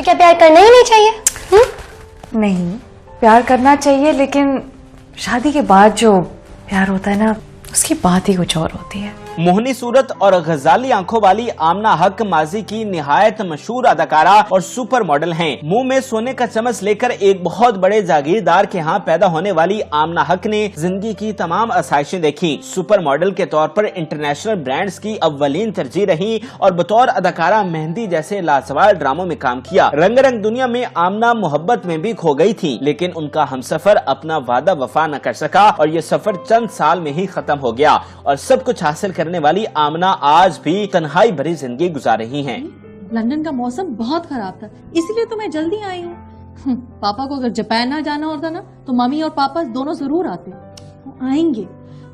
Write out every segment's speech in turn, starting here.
तो क्या प्यार करना ही नहीं चाहिए? नहीं, प्यार करना चाहिए, लेकिन शादी के बाद जो प्यार होता है ना, उसकी बात ही कुछ और होती है। मोहनी सूरत और गजाली आंखों वाली आमना हक माजी की निहायत मशहूर अदाकारा और सुपर मॉडल हैं। मुंह में सोने का चम्मच लेकर एक बहुत बड़े जागीरदार के यहाँ पैदा होने वाली आमना हक ने जिंदगी की तमाम आसाइशें देखी। सुपर मॉडल के तौर पर इंटरनेशनल ब्रांड्स की अव्वलीन तरजीह रही और बतौर अदाकारा मेहंदी जैसे लाजवाब ड्रामों में काम किया। रंग रंग दुनिया में आमना मोहब्बत में भी खो गई थी, लेकिन उनका हमसफर अपना वादा वफा न कर सका और ये सफर चंद साल में ही खत्म हो गया और सब कुछ हासिल करने वाली आमना आज भी तन्हाई भरी जिंदगी गुजार रही हैं। लंदन का मौसम बहुत खराब था, इसलिए तो मैं जल्दी आई हूँ। पापा को अगर जापान ना जाना होता ना तो मम्मी और पापा दोनों जरूर आते। वो आएंगे।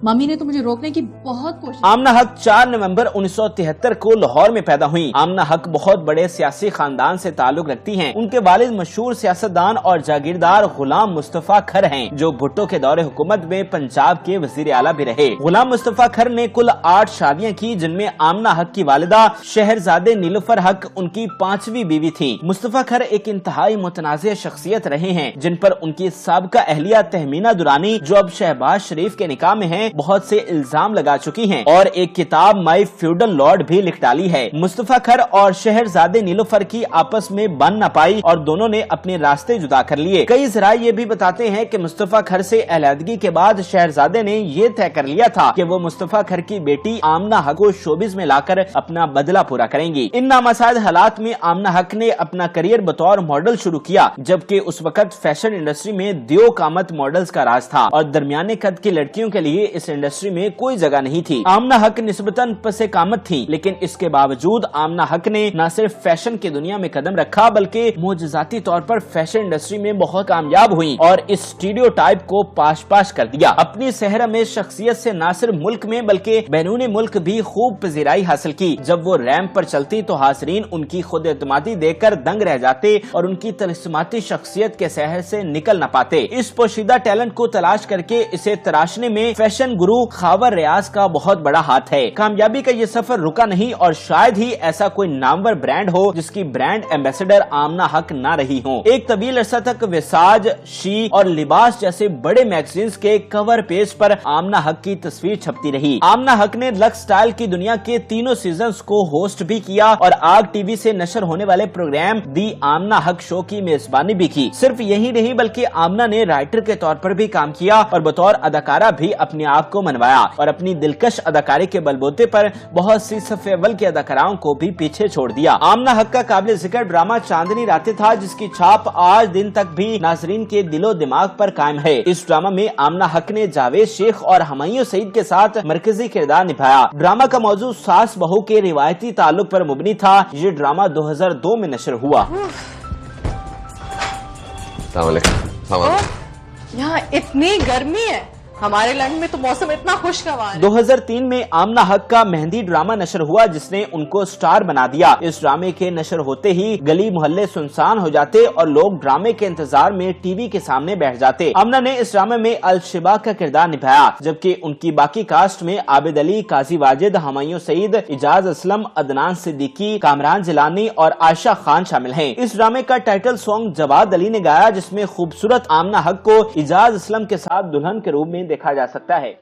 मम्मी ने तो मुझे रोकने की बहुत कोशिश। आमना हक 4 नवंबर 1973 को लाहौर में पैदा हुई। आमना हक बहुत बड़े सियासी खानदान से ताल्लुक रखती हैं। उनके वालिद मशहूर सियासतदान और जागीरदार गुलाम मुस्तफा खर हैं, जो भुट्टो के दौरे हुकूमत में पंजाब के वजीर आला भी रहे। गुलाम मुस्तफा खर ने कुल 8 शादियां की, जिनमें आमना हक की वालिदा शहरजादे नीलुफर हक उनकी 5वीं बीवी थी। मुस्तफा खर एक इंतहाई मुतनाज़िह शख्सियत रहे हैं, जिन पर उनकी साबिका अहलिया तहमीना दुरानी, जो अब शहबाज शरीफ के निकाह में है, बहुत से इल्जाम लगा चुकी हैं और एक किताब माई फ्यूडल लॉर्ड भी लिख डाली है। मुस्तफा खर और शहरजादे नीलुफर की आपस में बन न पाई और दोनों ने अपने रास्ते जुदा कर लिए। कई ज़राए ये भी बताते हैं कि मुस्तफा खर से अलहदगी के बाद शहरजादे ने ये तय कर लिया था कि वो मुस्तफा खर की बेटी आमना हक को शोबिज में लाकर अपना बदला पूरा करेंगी। इन नामसाद हालात में आमना हक ने अपना करियर बतौर मॉडल शुरू किया, जबकि उस वक्त फैशन इंडस्ट्री में दियो कामत मॉडल्स का राज था और दरमियाने कद की लड़कियों के लिए इस इंडस्ट्री में कोई जगह नहीं थी। आमना हक निस्बतन पसे कामत थी, लेकिन इसके बावजूद आमना हक ने न सिर्फ फैशन की दुनिया में कदम रखा, बल्कि मोजज़ाती तौर पर फैशन इंडस्ट्री में बहुत कामयाब हुई और इस स्टीरियोटाइप को पाश पाश कर दिया। अपनी सहरा में शख्सियत से न सिर्फ मुल्क में बल्कि बैरून मुल्क भी खूब पजीराई हासिल की। जब वो रैंप पर चलती तो हाज़रीन उनकी खुद एतमादी देखकर दंग रह जाते और उनकी तलिस्माती शख्सियत के शहर से निकल न पाते। इस पोशीदा टैलेंट को तलाश करके इसे तराशने में फैशन गुरु खावर रियाज का बहुत बड़ा हाथ है। कामयाबी का ये सफर रुका नहीं और शायद ही ऐसा कोई नामवर ब्रांड हो जिसकी ब्रांड एम्बेसडर आमना हक ना रही हो। एक तवील अरसा तक विसाज, शी और लिबास जैसे बड़े मैगजीन्स के कवर पेज पर आमना हक की तस्वीर छपती रही। आमना हक ने लक्स स्टाइल की दुनिया के तीनों सीजन्स को होस्ट भी किया और आग टीवी से नशर होने वाले प्रोग्राम दी आमना हक शो की मेजबानी भी की। सिर्फ यही नहीं बल्कि आमना ने राइटर के तौर पर भी काम किया और बतौर अदाकारा भी अपने आप को मनवाया और अपनी दिलकश अदाकारी के बलबूते पर बहुत सी सफ़े अव्वल की अदाकाराओं को भी पीछे छोड़ दिया। आमना हक का काबिल जिक्र ड्रामा चांदनी रातें था, जिसकी छाप आज दिन तक भी नाजरीन के दिलो दिमाग पर कायम है। इस ड्रामा में आमना हक ने जावेद शेख और हुमायूं सईद के साथ मरकजी किरदार निभाया। ड्रामा का मौजू सास बहू के रिवायती ताल्लुक पर मुबनी था। ये ड्रामा 2002 में नशर हुआ। यहाँ इतनी गर्मी है, हमारे लंदन में तो मौसम इतना खुशगवार है। 2003 में आमना हक का मेहंदी ड्रामा नशर हुआ, जिसने उनको स्टार बना दिया। इस ड्रामे के नशर होते ही गली मोहल्ले सुनसान हो जाते और लोग ड्रामे के इंतजार में टीवी के सामने बैठ जाते। आमना ने इस ड्रामे में अलशिबा का किरदार निभाया, जबकि उनकी बाकी कास्ट में आबिद अली, काजी वाजिद, हुमायूं सईद, इजाज असलम, अदनान सिद्दीकी, कामरान जिलानी और आयशा खान शामिल हैं। इस ड्रामे का टाइटल सॉन्ग जवाद अली ने गाया, जिसमें खूबसूरत आमना हक को इजाज असलम के साथ दुल्हन के रूप में देखा जा सकता है।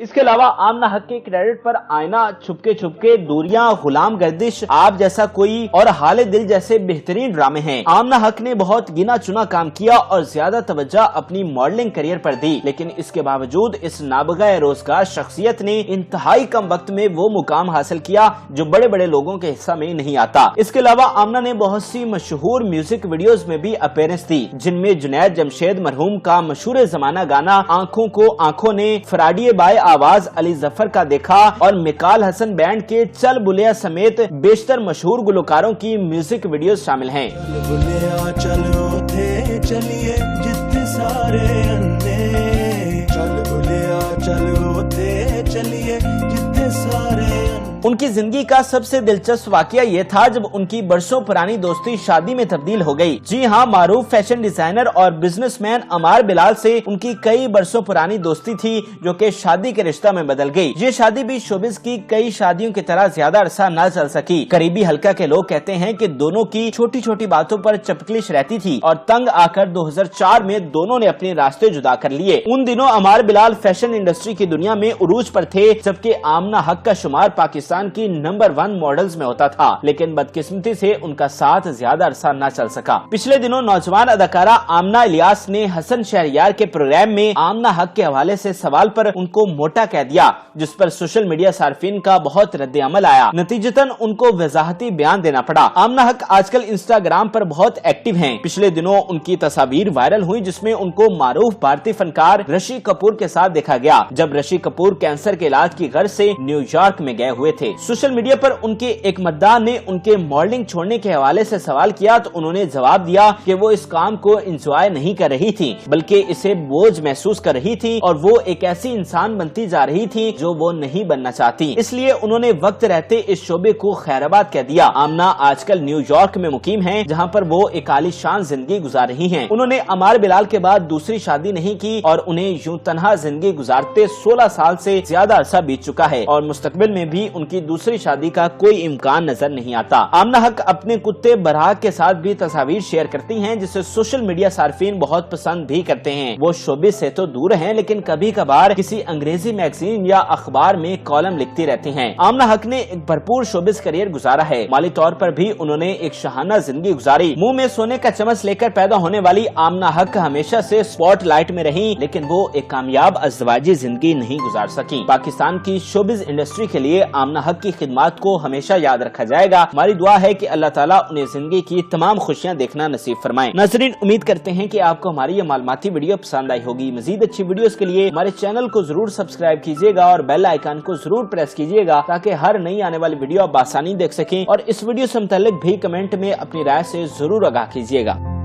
इसके अलावा आमना हक के क्रेडिट पर आईना, छुपके दूरियां, गुलाम गर्दिश, आप जैसा कोई और हाले दिल जैसे बेहतरीन ड्रामे हैं। आमना हक ने बहुत गिना चुना काम किया और ज्यादा तवज्जो अपनी मॉडलिंग करियर पर दी, लेकिन इसके बावजूद इस नाबगा रोजगार शख्सियत ने इंतहाई कम वक्त में वो मुकाम हासिल किया जो बड़े बड़े लोगों के हिस्सा में नहीं आता। इसके अलावा आमना ने बहुत सी मशहूर म्यूजिक वीडियोज में भी अपीयरेंस दी, जिनमें जुनैद जमशेद मरहूम का मशहूर जमाना गाना आंखों को आंखों ने, फराडिये बाय आवाज अली जफर का देखा और मिकाल हसन बैंड के चल बुलिया समेत बेशतर मशहूर गुलकारों की म्यूजिक वीडियोस शामिल हैं। चल बुलिया चलो थे चलिए जितने सारे अन्ने, चल बुलिया चलो थे चलिए जितने सारे अन्ने। उनकी जिंदगी का सबसे दिलचस्प वाकया ये था जब उनकी बरसों पुरानी दोस्ती शादी में तब्दील हो गई। जी हाँ, मारूफ फैशन डिजाइनर और बिजनेसमैन अमार बिलाल से उनकी कई बरसों पुरानी दोस्ती थी जो कि शादी के रिश्ता में बदल गई। ये शादी भी शोबिस की कई शादियों की तरह ज्यादा अरसा न चल सकी। करीबी हल्का के लोग कहते हैं कि दोनों की छोटी छोटी बातों पर चपकलिश रहती थी और तंग आकर 2004 में दोनों ने अपने रास्ते जुदा कर लिए। उन दिनों अमार बिलाल फैशन इंडस्ट्री की दुनिया में उरूज पर थे, जबकि आमना हक का शुमार पाकिस्तान की नंबर 1 मॉडल्स में होता था, लेकिन बदकिस्मती से उनका साथ ज्यादा अरसा न चल सका। पिछले दिनों नौजवान अदाकारा आमना इलियास ने हसन शहरयार के प्रोग्राम में आमना हक के हवाले से सवाल पर उनको मोटा कह दिया, जिस पर सोशल मीडिया सार्फिन का बहुत रद्द अमल आया। नतीजतन उनको वजाहती बयान देना पड़ा। आमना हक आजकल इंस्टाग्राम पर बहुत एक्टिव हैं। पिछले दिनों उनकी तस्वीर वायरल हुई जिसमें उनको मारूफ भारतीय फनकार ऋषि कपूर के साथ देखा गया, जब ऋषि कपूर कैंसर के इलाज की गर्ज से न्यूयॉर्क में गए हुए थे। सोशल मीडिया पर उनके एक मतदार ने उनके मॉडलिंग छोड़ने के हवाले से सवाल किया तो उन्होंने जवाब दिया कि वो इस काम को एंजॉय नहीं कर रही थी, बल्कि इसे बोझ महसूस कर रही थी और वो एक ऐसी इंसान बनती जा रही थी जो वो नहीं बनना चाहती। इसलिए उन्होंने वक्त रहते इस शोबे को खैराबाद कह दिया। आमना आजकल न्यूयॉर्क में मुकीम हैं, जहां पर वो एक आलीशान जिंदगी गुजार रही हैं। उन्होंने अमार बिलाल के बाद दूसरी शादी नहीं की और उन्हें यूं तन्हा जिंदगी गुजारते 16 साल से ज्यादा अरसा बीत चुका है और मुस्तकबिल में भी उनकी दूसरी शादी का कोई इम्कान नजर नहीं आता। आमना हक अपने कुत्ते बराक के साथ भी तस्वीर शेयर करती हैं, जिसे सोशल मीडिया सार्फिन बहुत पसंद भी करते हैं। वो शोबिस से तो दूर हैं, लेकिन कभी कभार किसी अंग्रेजी मैगजीन या अखबार में कॉलम लिखती रहती हैं। आमना हक ने एक भरपूर शोबिस करियर गुजारा है। माली तौर पर भी उन्होंने एक शहाना जिंदगी गुजारी। मुंह में सोने का चम्मच लेकर पैदा होने वाली आमना हक हमेशा से स्पॉटलाइट में रही, लेकिन वो एक कामयाब अज़वाजी जिंदगी नहीं गुजार सकी। पाकिस्तान की शोबिस इंडस्ट्री के लिए आमना हक की खिदमत को हमेशा याद रखा जाएगा। हमारी दुआ है कि अल्लाह ताला उन्हें जिंदगी की तमाम खुशियां देखना नसीब फरमाए। नाज़रीन, उम्मीद करते हैं कि आपको हमारी ये मालूमाती वीडियो पसंद आई होगी। मजीद अच्छी वीडियोस के लिए हमारे चैनल को जरूर सब्सक्राइब कीजिएगा और बेल आइकन को जरूर प्रेस कीजिएगा ताकि हर नई आने वाली वीडियो आप आसानी देख सकें। और इस वीडियो से मुताल्लिक भी कमेंट में अपनी राय से जरूर आगाह कीजिएगा।